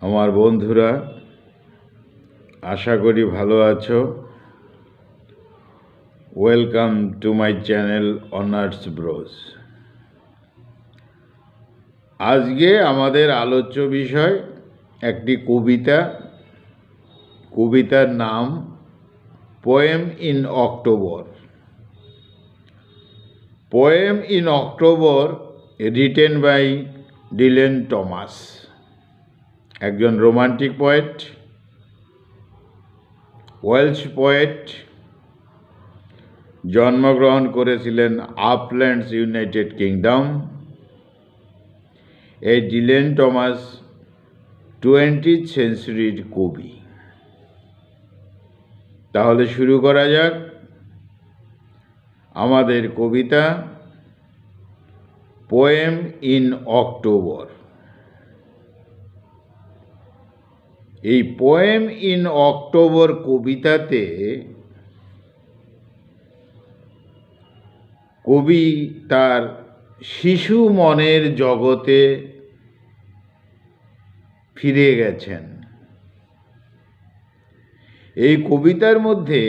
আমার বন্ধুরা, আশা করি ভালো আছো। Welcome to my channel honours bros. আজকে আমাদের আলোচ্য বিষয় একটি কবিতার নাম poem in October. Poem in October written by Dylan Thomas, একজন রোমান্টিক পোয়েট, ওয়েলশ পোয়েট। জন্মগ্রহণ করেছিলেন আপল্যান্ডস, ইউনাইটেড কিংডম। এই ডিলেন টমাস 20th সেঞ্চুরির কবি। তাহলে শুরু করা যাক আমাদের কবিতা পোয়েম ইন অক্টোবর। এই পোয়েম ইন অক্টোবর কবিতাতে কবি তার শিশু মনের জগতে ফিরে গেছেন। এই কবিতার মধ্যে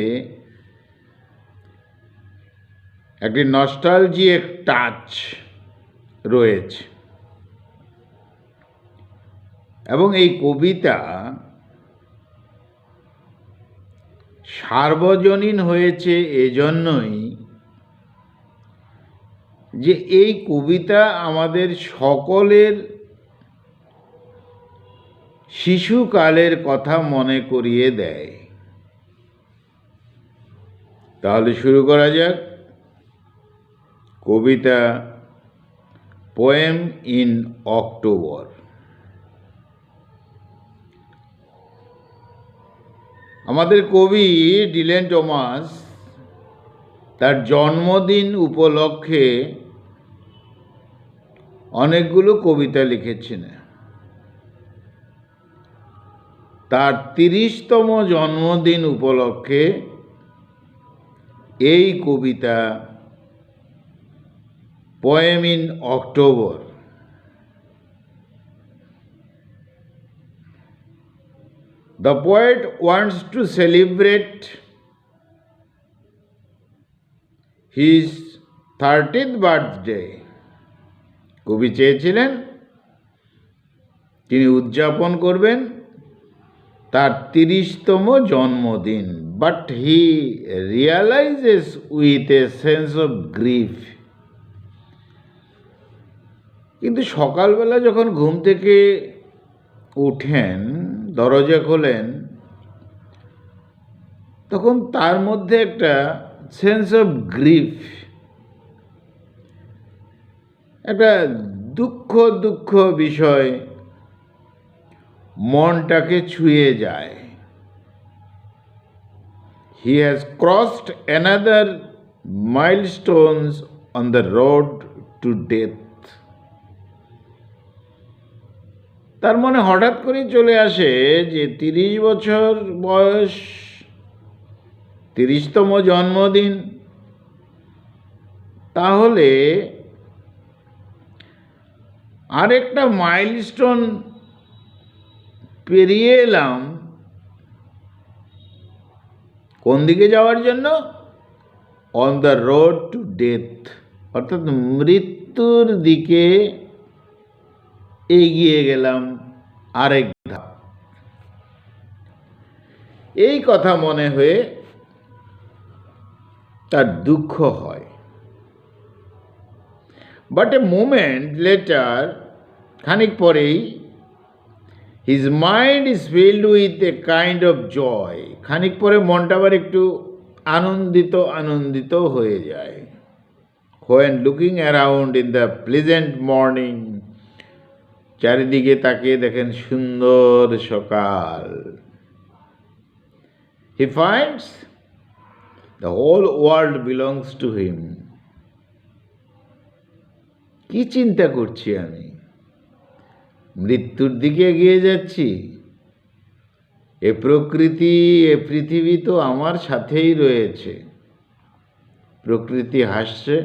একটি নস্টালজিক টাচ রয়েছে এবং এই কবিতা সার্বজনীন হয়েছে এজন্যই যে এই কবিতা আমাদের সকলের শিশুকালের কথা মনে করিয়ে দেয়। তাহলে শুরু করা যাক কবিতা পোয়েম ইন অক্টোবর। আমাদের কবি ডিলেন টমাস তার জন্মদিন উপলক্ষে অনেকগুলো কবিতা লিখেছেন। তার 30তম জন্মদিন উপলক্ষে এই কবিতা poem in October. The poet wants to celebrate his 30th birthday. কবি চেয়েছিলেন তিনি উদযাপন করবেন তার 30তম জন্মদিন, but he realises with a sense of grief. কিন্তু সকালবেলা যখন ঘুম থেকে উঠেন, দরজা খোলেন, তখন তার মধ্যে একটা সেন্স অফ গ্রিফ, একটা দুঃখ বিষয় মনটাকে ছুঁয়ে যায়। He has crossed another milestones on the road to death. তার মনে হঠাৎ করেই চলে আসে যে 30 বছর বয়স, 30তম জন্মদিন, তাহলে আরেকটা মাইলস্টোন পেরিয়ে এলাম। কোন দিকে যাওয়ার জন্য? On the road to death, অর্থাৎ মৃত্যুর দিকে এগিয়ে গেলাম আরেক ধাপ। এই কথা মনে হয়ে তার দুঃখ হয়। বাট এ মোমেন্ট লেটার, খানিক পরেই, his mind is filled with a kind of joy. খানিক পরে মনটা আবার একটু আনন্দিত হয়ে যায়। When looking around in the pleasant morning, চারিদিকে তাকিয়ে দেখেন সুন্দর সকাল। He finds the whole world belongs to him. কি চিন্তা করছি আমি? মৃত্যুর দিকে এগিয়ে যাচ্ছি। এ প্রকৃতি, এ পৃথিবী তো আমার সাথেই রয়েছে। প্রকৃতি হাসছে,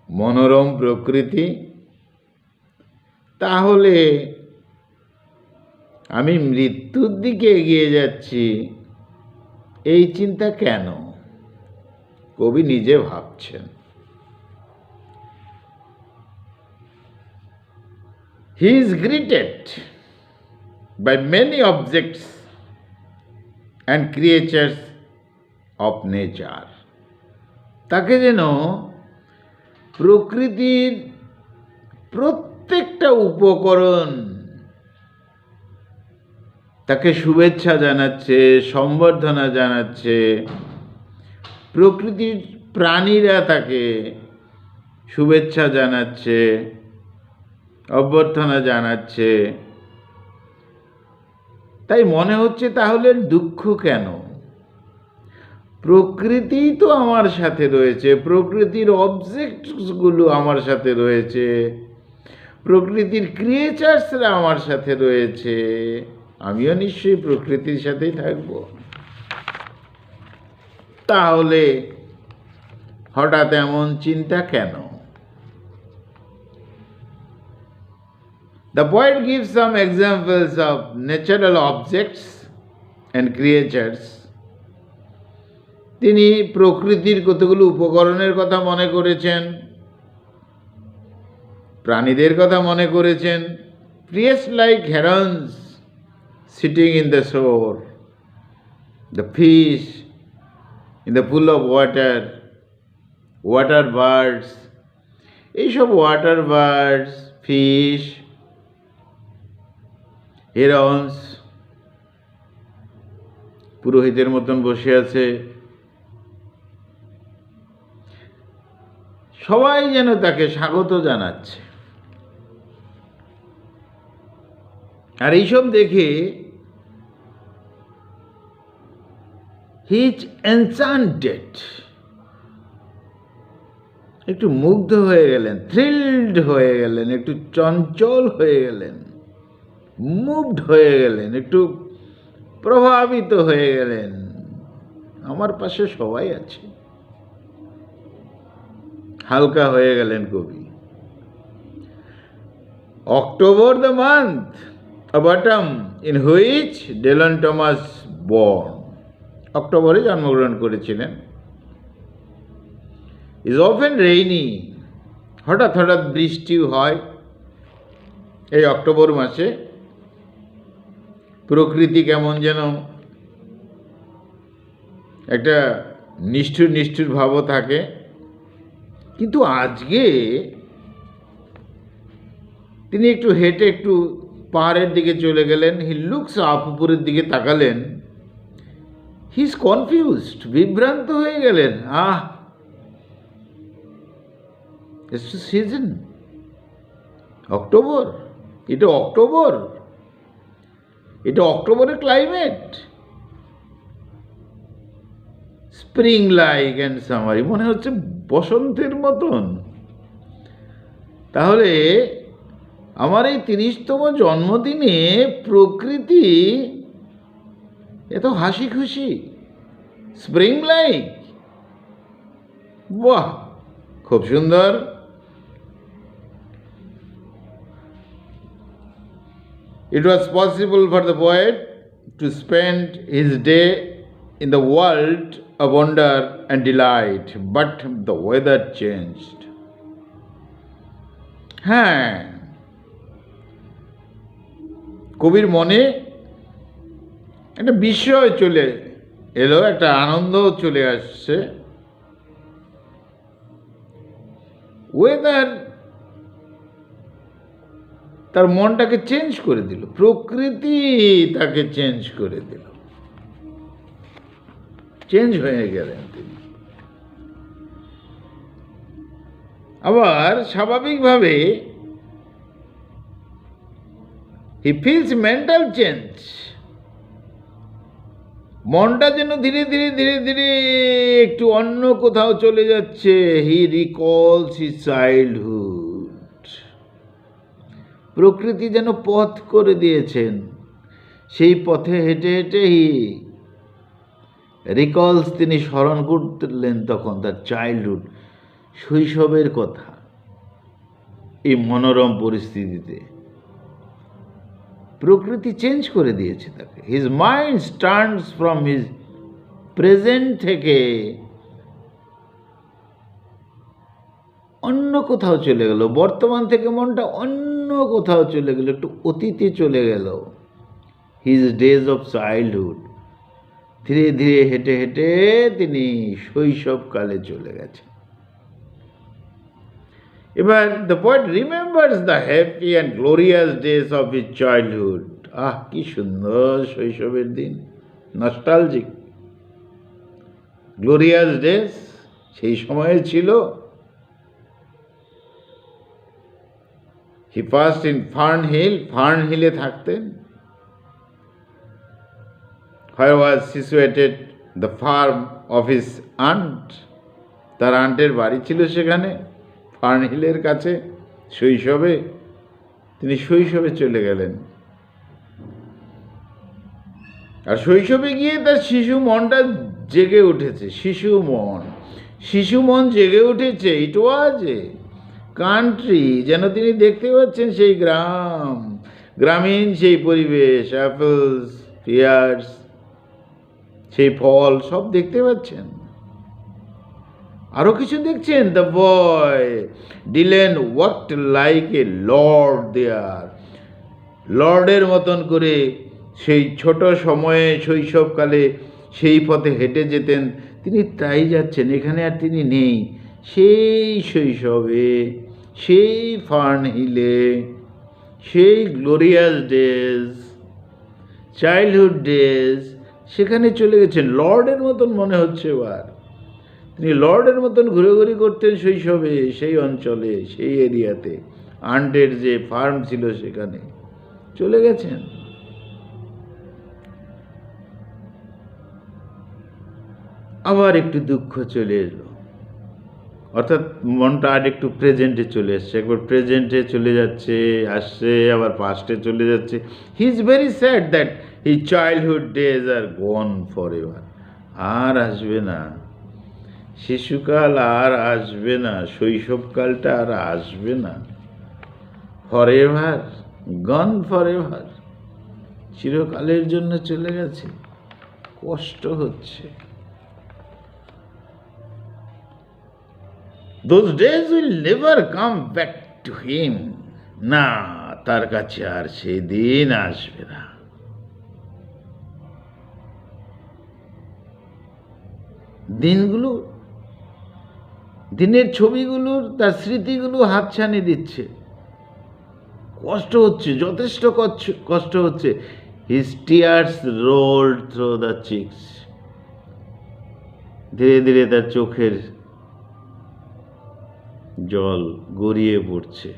মনোরম প্রকৃতি। তাহলে আমি মৃত্যুর দিকে এগিয়ে যাচ্ছি, এই চিন্তা কেন? কবি নিজে ভাবছেন। He is greeted by many objects and creatures of nature. তাকে যেন প্রকৃতির প্রত্যেকটা উপকরণ তাকে শুভেচ্ছা জানাচ্ছে, সম্বর্ধনা জানাচ্ছে। প্রকৃতির প্রাণীরা তাকে শুভেচ্ছা জানাচ্ছে, অভ্যর্থনা জানাচ্ছে। তাই মনে হচ্ছে তাহলে দুঃখ কেন? প্রকৃতিই তো আমার সাথে রয়েছে, প্রকৃতির অবজেক্টসগুলো আমার সাথে রয়েছে, প্রকৃতির ক্রিয়েচার্সরা আমার সাথে রয়েছে, আমিও নিশ্চয়ই প্রকৃতির সাথেই থাকব। তাহলে হঠাৎ এমন চিন্তা কেন? The poet gives some examples of natural objects and creatures. তিনি প্রকৃতির কতগুলো উপকরণের কথা মনে করেছেন, প্রাণীদের কথা মনে করেছেন। Creatures like herons sitting in the shore, the fish in the pool of water, water birds, এইসব ওয়াটার বার্ডস, ফিশ, হেরন্স পুরোহিতের মতন বসে আছে, সবাই যেন তাকে স্বাগত জানাচ্ছে। আর এইসব দেখে হি ইজ এনচান্টেড, একটু মুগ্ধ হয়ে গেলেন, থ্রিলড হয়ে গেলেন, একটু চঞ্চল হয়ে গেলেন, মুভড হয়ে গেলেন, একটু প্রভাবিত হয়ে গেলেন। আমার পাশে সবাই আছে, হালকা হয়ে গেলেন কবি। October the month of autumn in which Dylan Thomas born, অক্টোবরে জন্মগ্রহণ করেছিলেন। ইজ অফেন রেইনি, হঠাৎ হঠাৎ বৃষ্টিও হয় এই অক্টোবর মাসে। প্রকৃতি কেমন যেন একটা নিষ্ঠুর নিষ্ঠুর ভাবও থাকে। কিন্তু আজকে তিনি একটু হেঁটে একটু পাহাড়ের দিকে চলে গেলেন। হি লুকস আপ, উপরের দিকে তাকালেন। হি ইজ কনফিউজড, বিভ্রান্ত হয়ে গেলেন। ইটস সিজন, অক্টোবর, এটা অক্টোবর, এটা অক্টোবরের climate, spring like and summary, মনে হচ্ছে বসন্তের মতন। তাহলে আমার এই 30তম জন্মদিনে প্রকৃতি এত হাসি খুশি, স্প্রিং লাইক, বাহ, খুব সুন্দর। It was possible for the poet to spend his day in the world of wonder and delight, but the weather changed. হ্যাঁ, কবির মনে একটা বিস্ময় চলে এলো, একটা আনন্দ চলে আসছে। ওয়েদার তার মনটাকে চেঞ্জ করে দিল, প্রকৃতি তাকে চেঞ্জ করে দিল, চেঞ্জ হয়ে গেলেন তিনি। আবার স্বাভাবিকভাবে হি ফিলস মেন্টাল চেঞ্জ, মনটা যেন ধীরে ধীরে ধীরে ধীরে একটু অন্য কোথাও চলে যাচ্ছে। হি রিকলস হিজ চাইল্ডহুড, প্রকৃতি যেন পথ করে দিয়েছেন, সেই পথে হেঁটে হেঁটে হি রিকলস, তিনি স্মরণ করলেন তখন তার চাইল্ডহুড, শৈশবের কথা। এই মনোরম পরিস্থিতিতে প্রকৃতি চেঞ্জ করে দিয়েছে তাকে। His mind turns from his present থেকে অন্য কোথাও চলে গেল, বর্তমান থেকে মনটা অন্য কোথাও চলে গেল, একটু অতীতে চলে গেল। হিজ ডেজ অফ চাইল্ডহুড, ধীরে ধীরে হেঁটে হেঁটে তিনি শৈশবকালে চলে গেছেন। এবার the poet remembers the happy and glorious days of his childhood. Ah, কি সুন্দর শৈশবের দিন, নস্টালজিক। গ্লোরিয়াস ডেজ সেই সময়ে ছিল। হি পাস্ট ইন ফার্নহিল, ফার্নহিলে থাকতেন। Where was situated the farm of his aunt? তার আন্টের বাড়ি ছিল সেখানে, ফার্নহিলের কাছে। শৈশবে তিনি শৈশবে চলে গেলেন। আর শৈশবে গিয়ে তার শিশু মনটা জেগে উঠেছে। শিশু মন জেগে উঠেছে। ইট ওয়াজ এ কান্ট্রি, যেন তিনি দেখতে পাচ্ছেন সেই গ্রামীণ সেই পরিবেশ, অ্যাপেলস, পিয়ার্স, সেই ফল সব দেখতে পাচ্ছেন। আরো কিছু দেখছেন। The boy Dylan worked like a lord there. লর্ডের মতন করে সেই ছোট সময়ে শৈশবকালে সেই পথে হেঁটে যেতেন, তিনি তাই যাচ্ছেন। এখানে আর তিনি নেই। সেই শৈশবে, সেই ফার্নহিলে, সেই গ্লোরিয়াস ডেজ, চাইল্ডহুড ডেজ, সেখানে চলে গেছেন। লর্ডের মতন মনে হচ্ছে এবার। তিনি লর্ডের মতন ঘুরেঘুরি করতেন শৈশবে, সেই অঞ্চলে, সেই এরিয়াতে। আন্টের যে ফার্ম ছিল সেখানে চলে গেছেন। আবার একটু দুঃখ চলে এলো, অর্থাৎ মনটা আর একটু প্রেজেন্টে চলে আসছে। একবার প্রেজেন্টে চলে যাচ্ছে, আসছে, আবার পাস্টে চলে যাচ্ছে। He is very sad that his childhood days are gone for ever. আর আসবে না শিশুকাল, আর আসবে না শৈশবকালটা, আর আসবে না। For ever, gone for ever, চিরকালের জন্য চলে গেছে। কষ্ট হচ্ছে। Those days will never come back to him. না, তার কাছে আর সেই দিন আসবে না। দিনের ছবিগুলোর, তার স্মৃতিগুলো হাতছানি দিচ্ছে। কষ্ট হচ্ছে, যথেষ্ট কষ্ট হচ্ছে। His tears rolled through the cheeks. ধীরে ধীরে তার চোখের জল গড়িয়ে পড়ছে।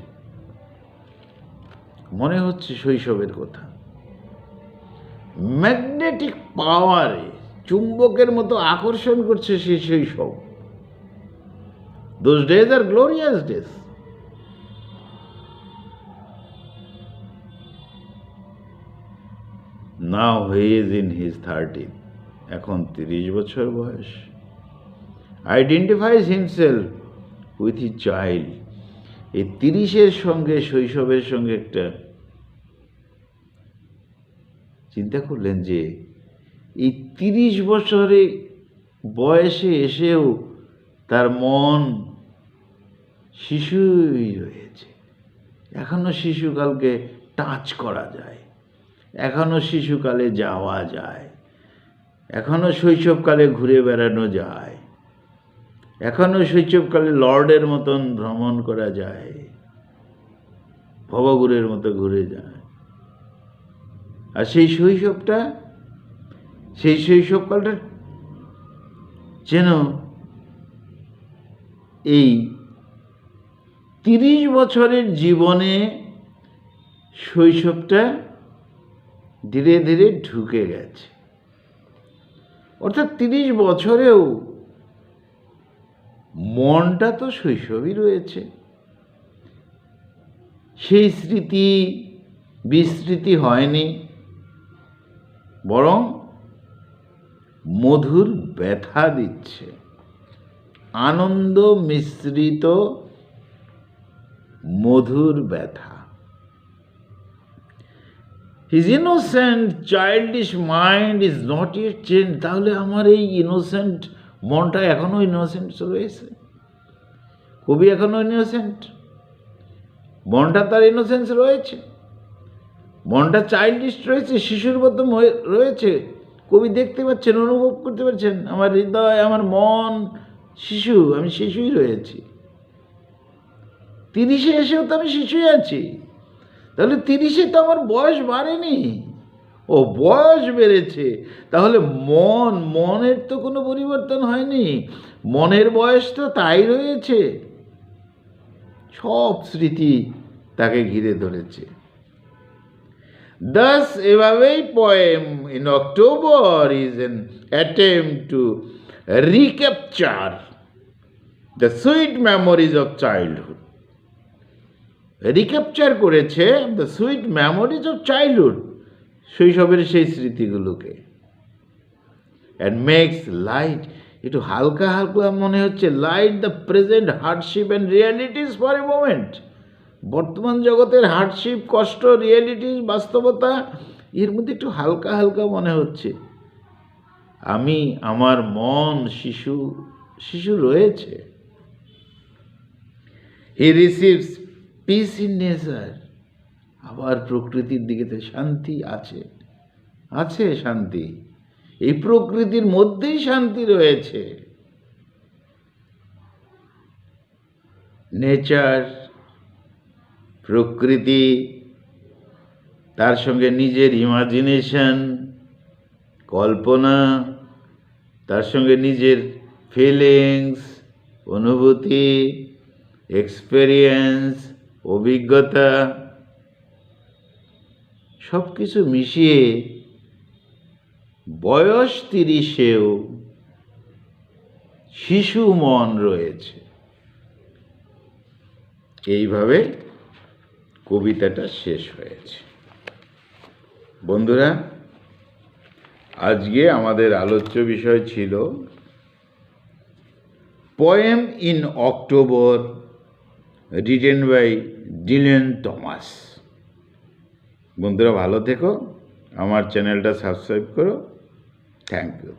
মনে হচ্ছে শৈশবের কথা। ম্যাগনেটিক পাওয়ারে, চুম্বকের মতো আকর্ষণ করছে সেই শৈশব। Those days are glorious days. Now he is in his 30s. এখন 30 বছর বয়স। Identifies himself with his child. এই 30-এর সঙ্গে, শৈশবের সঙ্গে একটা চিন্তা করলেন যে এই 30 বছরে বয়সে এসেও তার মন শিশুই রয়েছে। এখনো শিশুকালকে টাচ করা যায়, এখনো শিশুকালে যাওয়া যায়, এখনো শৈশবকালে ঘুরে বেড়ানো যায়, এখনো শৈশবকালে লর্ডের মতন ভ্রমণ করা যায়, ভবঘুরের মতো ঘুরে যায়। আর সেই শৈশবকালটা যেন এই 30 বছরের জীবনে শৈশবটা ধীরে ধীরে ঢুকে গেছে। অর্থাৎ 30 বছরেও মনটা তো শৈশবই রয়েছে। সেই স্মৃতি বিস্মৃতি হয়নি, বরং মধুর ব্যথা দিচ্ছে, আনন্দ মিশ্রিত মধুর ব্যথা। His innocent childish mind is not yet change. তাহলে আমার এই ইনোসেন্ট মনটা এখনও ইনোসেন্ট রয়েছে, কবি এখনও ইনোসেন্ট, মনটা তার ইনোসেন্স রয়েছে, মনটা চাইল্ডিশ রয়েছে, শিশুর মতো রয়েছে। কবি দেখতে পাচ্ছেন, অনুভব করতে পারছেন, আমার হৃদয়, আমার মন শিশু, আমি শিশুই রয়েছি। 30-এ এসেও তো আমি শিশুই আছি। তাহলে 30-এ তো আমার বয়স বাড়েনি, ও বয়স বেড়েছে। তাহলে মনের তো কোনো পরিবর্তন হয়নি, মনের বয়স তো তাই রয়েছে। সব স্মৃতি তাকে ঘিরে ধরেছে। Thus, এভাবেই poem in October is an attempt to recapture the sweet memories of childhood. Recapture করেছে the sweet memories of childhood, শৈশবের সেই স্মৃতিগুলোকে। অ্যান্ড মেক্স লাইট, একটু হালকা হালকা মনে হচ্ছে, light the present hardship and realities for a moment. বর্তমান জগতের হার্ডশিপ, কষ্ট, রিয়ালিটিস, বাস্তবতা, এর মধ্যে একটু হালকা হালকা মনে হচ্ছে। আমার মন শিশু রয়েছে। হি রিসিভস পিস ইন নেচার, আবার প্রকৃতির দিকে তো শান্তি আছে শান্তি, এই প্রকৃতির মধ্যেই শান্তি রয়েছে। নেচার, প্রকৃতি, তার সঙ্গে নিজের ইমাজিনেশন, কল্পনা, তার সঙ্গে নিজের ফিলিংস, অনুভূতি, এক্সপেরিয়েন্স, অভিজ্ঞতা, সব কিছু মিশিয়ে বয়স 30-এও শিশু মন রয়েছে। এইভাবে কবিতাটা শেষ হয়েছে। বন্ধুরা, আজকে আমাদের আলোচ্য বিষয় ছিল poem in October, written by Dylan Thomas. বন্ধুরা ভালো থেকো, আমার চ্যানেলটা সাবস্ক্রাইব করো। Thank you.